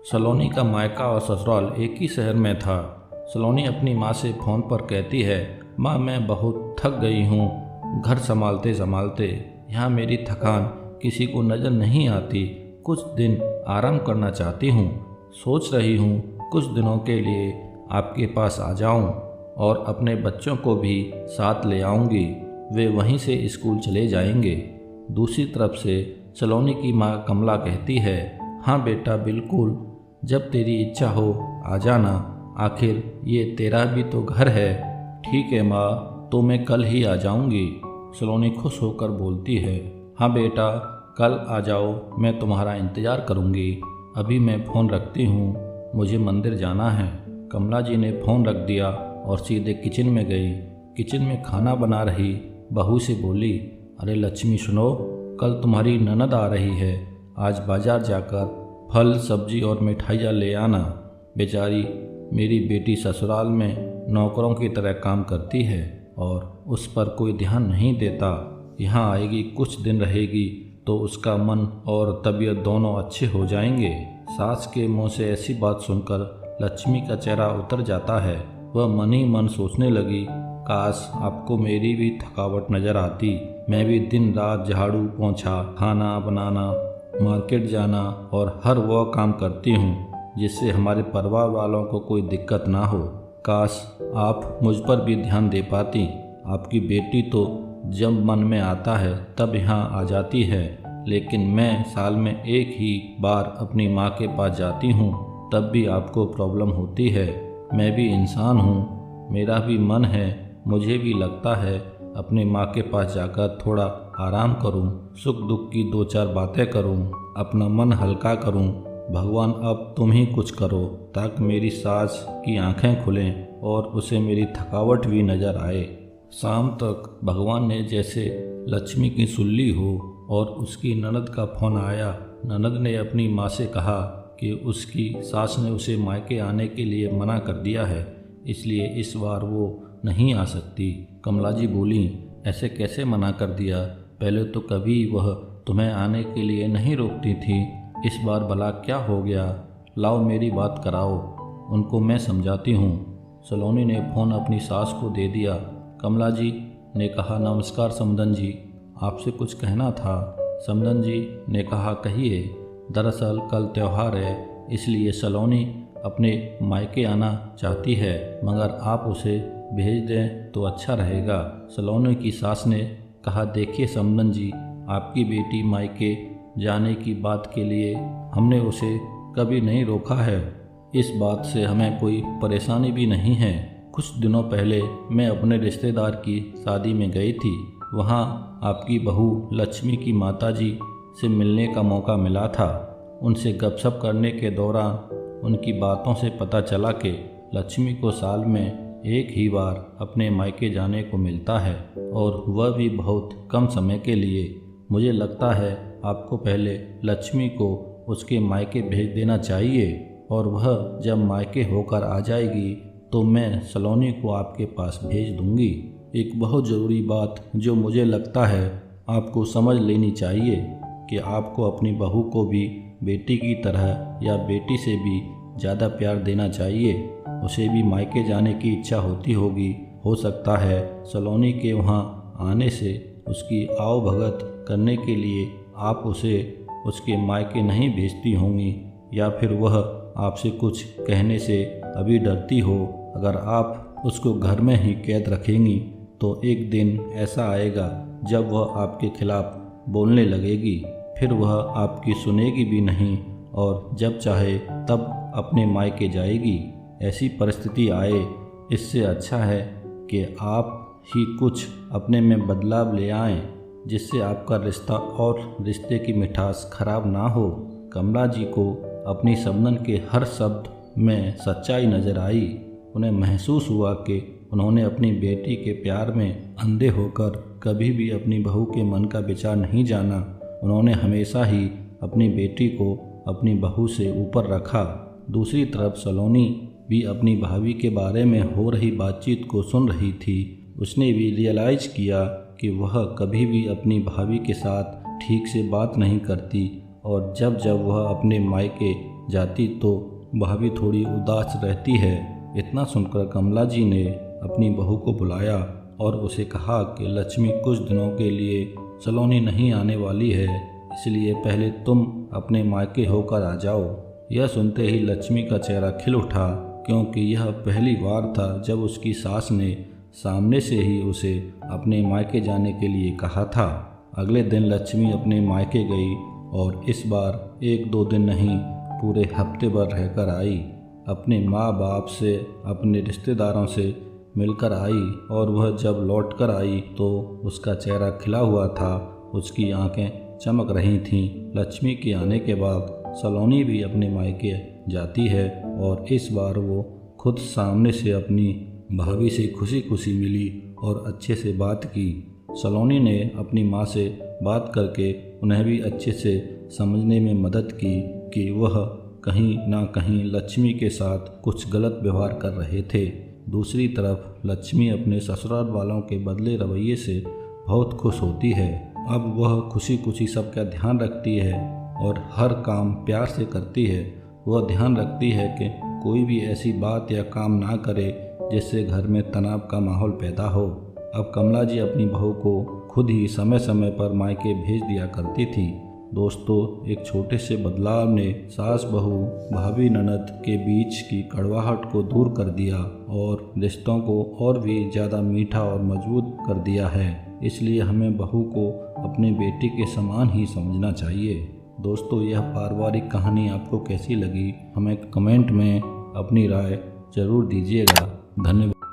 सलोनी का मायका और ससुराल एक ही शहर में था। सलोनी अपनी माँ से फ़ोन पर कहती है, माँ मैं बहुत थक गई हूँ, घर संभालते संभालते यहाँ मेरी थकान किसी को नज़र नहीं आती। कुछ दिन आराम करना चाहती हूँ। सोच रही हूँ कुछ दिनों के लिए आपके पास आ जाऊँ और अपने बच्चों को भी साथ ले आऊँगी। वे वहीं से स्कूल चले जाएंगे। दूसरी तरफ से सलोनी की माँ कमला कहती है, हाँ बेटा बिल्कुल, जब तेरी इच्छा हो आ जाना, आखिर ये तेरा भी तो घर है। ठीक है माँ, तो मैं कल ही आ जाऊँगी। सलोनी खुश होकर बोलती है, हाँ बेटा कल आ जाओ, मैं तुम्हारा इंतज़ार करूँगी। अभी मैं फ़ोन रखती हूँ, मुझे मंदिर जाना है। कमला जी ने फ़ोन रख दिया और सीधे किचन में गई। किचन में खाना बना रही बहू से बोली, अरे लक्ष्मी सुनो, कल तुम्हारी ननद आ रही है, आज बाज़ार जाकर फल सब्जी और मिठाइयाँ ले आना। बेचारी मेरी बेटी ससुराल में नौकरों की तरह काम करती है और उस पर कोई ध्यान नहीं देता। यहाँ आएगी, कुछ दिन रहेगी तो उसका मन और तबीयत दोनों अच्छे हो जाएंगे। सास के मुंह से ऐसी बात सुनकर लक्ष्मी का चेहरा उतर जाता है। वह मन ही मन सोचने लगी, काश आपको मेरी भी थकावट नज़र आती। मैं भी दिन रात झाड़ू पोंछा, खाना बनाना, मार्केट जाना और हर वह काम करती हूँ जिससे हमारे परिवार वालों को कोई दिक्कत ना हो। काश आप मुझ पर भी ध्यान दे पाती। आपकी बेटी तो जब मन में आता है तब यहाँ आ जाती है, लेकिन मैं साल में एक ही बार अपनी माँ के पास जाती हूँ, तब भी आपको प्रॉब्लम होती है। मैं भी इंसान हूँ, मेरा भी मन है, मुझे भी लगता है अपनी माँ के पास जाकर थोड़ा आराम करूं, सुख दुख की दो चार बातें करूं, अपना मन हल्का करूं। भगवान अब तुम ही कुछ करो ताकि मेरी सास की आंखें खुलें और उसे मेरी थकावट भी नज़र आए। शाम तक भगवान ने जैसे लक्ष्मी की सुल्ली हो और उसकी ननद का फ़ोन आया। ननद ने अपनी माँ से कहा कि उसकी सास ने उसे मायके आने के लिए मना कर दिया है, इसलिए इस बार वो नहीं आ सकती। कमला जी बोली, ऐसे कैसे मना कर दिया? पहले तो कभी वह तुम्हें आने के लिए नहीं रोकती थी, इस बार भला क्या हो गया? लाओ मेरी बात कराओ, उनको मैं समझाती हूँ। सलोनी ने फ़ोन अपनी सास को दे दिया। कमला जी ने कहा, नमस्कार समदन जी, आपसे कुछ कहना था। समदन जी ने कहा, कहिए। दरअसल कल त्यौहार है, इसलिए सलोनी अपने मायके आना चाहती है, मगर आप उसे भेज दें तो अच्छा रहेगा। सलोनी की सास ने कहा, देखिए समदन जी, आपकी बेटी मायके जाने की बात के लिए हमने उसे कभी नहीं रोका है। इस बात से हमें कोई परेशानी भी नहीं है। कुछ दिनों पहले मैं अपने रिश्तेदार की शादी में गई थी। वहाँ आपकी बहू लक्ष्मी की माताजी से मिलने का मौका मिला था। उनसे गपशप करने के दौरान उनकी बातों से पता चला कि लक्ष्मी को साल में एक ही बार अपने मायके जाने को मिलता है और वह भी बहुत कम समय के लिए। मुझे लगता है आपको पहले लक्ष्मी को उसके मायके भेज देना चाहिए और वह जब मायके होकर आ जाएगी तो मैं सलोनी को आपके पास भेज दूंगी। एक बहुत ज़रूरी बात जो मुझे लगता है आपको समझ लेनी चाहिए कि आपको अपनी बहू को भी बेटी की तरह या बेटी से भी ज़्यादा प्यार देना चाहिए। उसे भी मायके जाने की इच्छा होती होगी। हो सकता है सलोनी के वहाँ आने से उसकी आओ भगत करने के लिए आप उसे उसके मायके नहीं भेजती होंगी, या फिर वह आपसे कुछ कहने से अभी डरती हो। अगर आप उसको घर में ही कैद रखेंगी तो एक दिन ऐसा आएगा जब वह आपके खिलाफ बोलने लगेगी, फिर वह आपकी सुनेगी भी नहीं और जब चाहे तब अपने मायके जाएगी। ऐसी परिस्थिति आए, इससे अच्छा है कि आप ही कुछ अपने में बदलाव ले आएं, जिससे आपका रिश्ता और रिश्ते की मिठास खराब ना हो। कमला जी को अपनी समदन के हर शब्द में सच्चाई नजर आई। उन्हें महसूस हुआ कि उन्होंने अपनी बेटी के प्यार में अंधे होकर कभी भी अपनी बहू के मन का विचार नहीं जाना। उन्होंने हमेशा ही अपनी बेटी को अपनी बहू से ऊपर रखा। दूसरी तरफ सलोनी भी अपनी भाभी के बारे में हो रही बातचीत को सुन रही थी। उसने भी रियलाइज़ किया कि वह कभी भी अपनी भाभी के साथ ठीक से बात नहीं करती और जब जब वह अपने मायके जाती तो भाभी थोड़ी उदास रहती है। इतना सुनकर कमला जी ने अपनी बहू को बुलाया और उसे कहा कि लक्ष्मी कुछ दिनों के लिए सलोनी नहीं आने वाली है, इसलिए पहले तुम अपने मायके होकर आ जाओ। यह सुनते ही लक्ष्मी का चेहरा खिल उठा, क्योंकि यह पहली बार था जब उसकी सास ने सामने से ही उसे अपने मायके जाने के लिए कहा था। अगले दिन लक्ष्मी अपने मायके गई और इस बार 1-2 दिन नहीं, पूरे हफ्ते भर रहकर आई। अपने माँ बाप से, अपने रिश्तेदारों से मिलकर आई और वह जब लौट कर आई तो उसका चेहरा खिला हुआ था, उसकी आंखें चमक रही थीं। लक्ष्मी के आने के बाद सलोनी भी अपने मायके जाती है और इस बार वो खुद सामने से अपनी भाभी से खुशी खुशी मिली और अच्छे से बात की। सलोनी ने अपनी माँ से बात करके उन्हें भी अच्छे से समझने में मदद की कि वह कहीं ना कहीं लक्ष्मी के साथ कुछ गलत व्यवहार कर रहे थे। दूसरी तरफ लक्ष्मी अपने ससुराल वालों के बदले रवैये से बहुत खुश होती है। अब वह खुशी खुशी सबका ध्यान रखती है और हर काम प्यार से करती है। वह ध्यान रखती है कि कोई भी ऐसी बात या काम ना करे जिससे घर में तनाव का माहौल पैदा हो। अब कमला जी अपनी बहू को खुद ही समय समय पर मायके भेज दिया करती थी। दोस्तों, एक छोटे से बदलाव ने सास बहू, भाभी ननद के बीच की कड़वाहट को दूर कर दिया और रिश्तों को और भी ज़्यादा मीठा और मजबूत कर दिया है। इसलिए हमें बहू को अपने बेटी के समान ही समझना चाहिए। दोस्तों, यह पारिवारिक कहानी आपको कैसी लगी, हमें कमेंट में अपनी राय ज़रूर दीजिएगा। धन्यवाद।